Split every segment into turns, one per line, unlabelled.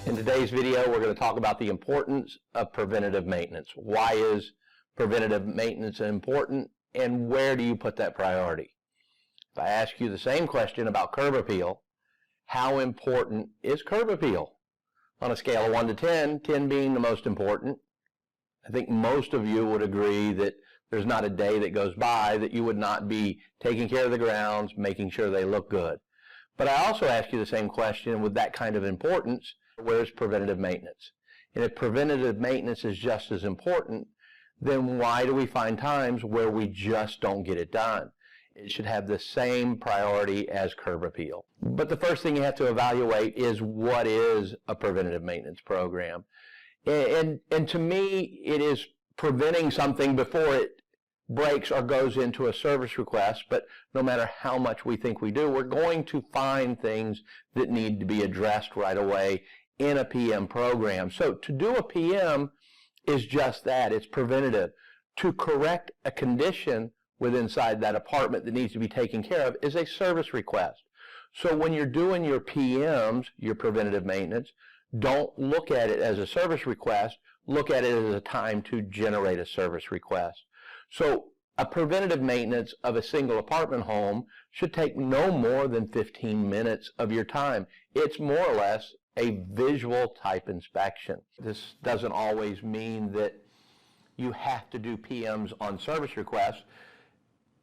In today's video, we're going to talk about the importance of preventative maintenance. Why is preventative maintenance important, and where do you put that priority? If I ask you the same question about curb appeal, how important is curb appeal? On a scale of 1 to 10, 10 being the most important, I think most of you would agree that there's not a day that goes by that you would not be taking care of the grounds, making sure they look good. But I also ask you the same question with that kind of importance, where's preventative maintenance? And if preventative maintenance is just as important, then why do we find times where we just don't get it done? It should have the same priority as curb appeal. But the first thing you have to evaluate is, what is a preventative maintenance program? And to me, it is preventing something before it breaks or goes into a service request. But no matter how much we think we do, we're going to find things that need to be addressed right away in a PM program. So to do a PM is just that. It's preventative. To correct a condition inside that apartment that needs to be taken care of is a service request. So when you're doing your PMs, your preventative maintenance, don't look at it as a service request. Look at it as a time to generate a service request. So a preventative maintenance of a single apartment home should take no more than 15 minutes of your time. It's more or less a visual type inspection. This doesn't always mean that you have to do PMs on service requests.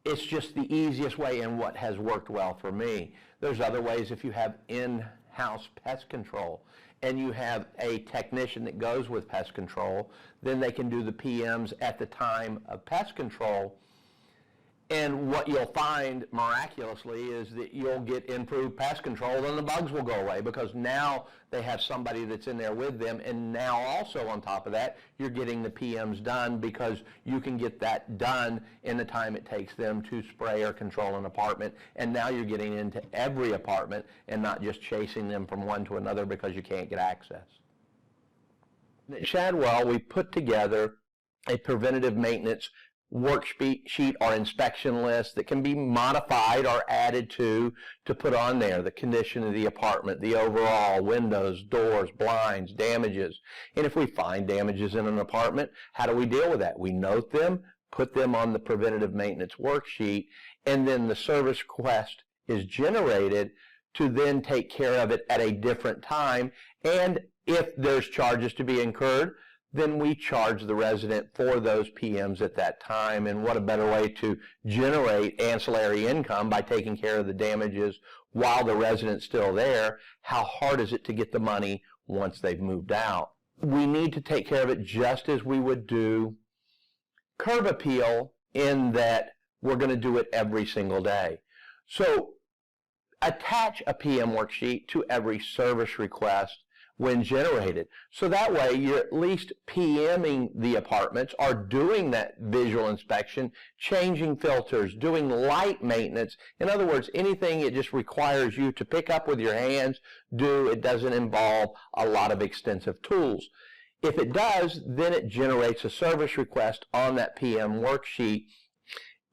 It's just the easiest way and what has worked well for me. There's other ways. If you have in-house pest control and you have a technician that goes with pest control, then they can do the PMs at the time of pest control. And what you'll find miraculously is that you'll get improved pest control and the bugs will go away, because now they have somebody that's in there with them. And now also on top of that, you're getting the PMs done because you can get that done in the time it takes them to spray or control an apartment. And now you're getting into every apartment and not just chasing them from one to another because you can't get access. At Shadwell, we put together a preventative maintenance worksheet or inspection list that can be modified or added to put on there the condition of the apartment, the overall windows, doors, blinds, damages. And if we find damages in an apartment, how do we deal with that? We note them, put them on the preventative maintenance worksheet, and then the service request is generated to then take care of it at a different time. And if there's charges to be incurred, then we charge the resident for those PMs at that time. And what a better way to generate ancillary income by taking care of the damages while the resident's still there. How hard is it to get the money once they've moved out? We need to take care of it just as we would do curb appeal, in that we're going to do it every single day. So attach a PM worksheet to every service request when generated. So that way you're at least PMing the apartments, or doing that visual inspection, changing filters, doing light maintenance. In other words, anything it just requires you to pick up with your hands, do. It doesn't involve a lot of extensive tools. If it does, then it generates a service request on that PM worksheet.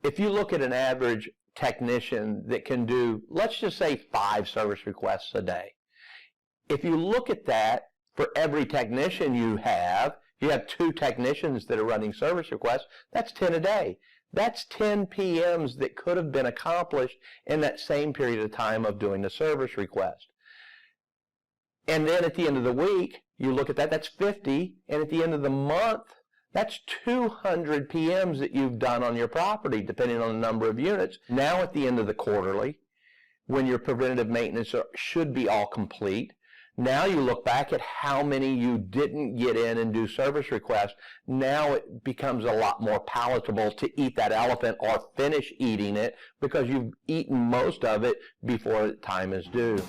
If you look at an average technician that can do, let's just say 5 service requests a day. If you look at that, for every technician you have 2 technicians that are running service requests, that's 10 a day. That's 10 PMs that could have been accomplished in that same period of time of doing the service request. And then at the end of the week, you look at that, that's 50. And at the end of the month, that's 200 PMs that you've done on your property, depending on the number of units. Now at the end of the quarterly, when your preventative maintenance should be all complete, now you look back at how many you didn't get in and do service requests. Now it becomes a lot more palatable to eat that elephant or finish eating it, because you've eaten most of it before time is due.